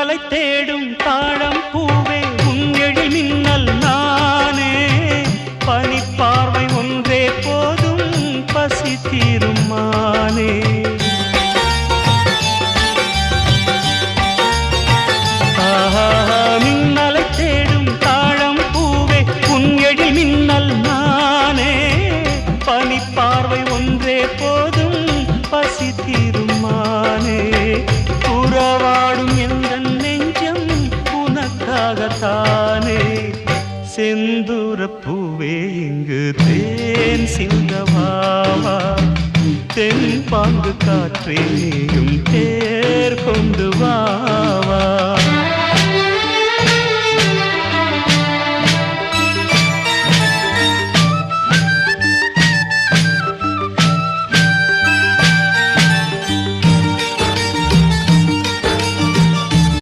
மின்னலை தேடும் தாழம் பூவே உன் எழில் மின்னல் நானே பனிப்பார்வை ஒன்றே போதும் பசி தீரும் மானே ஆஹா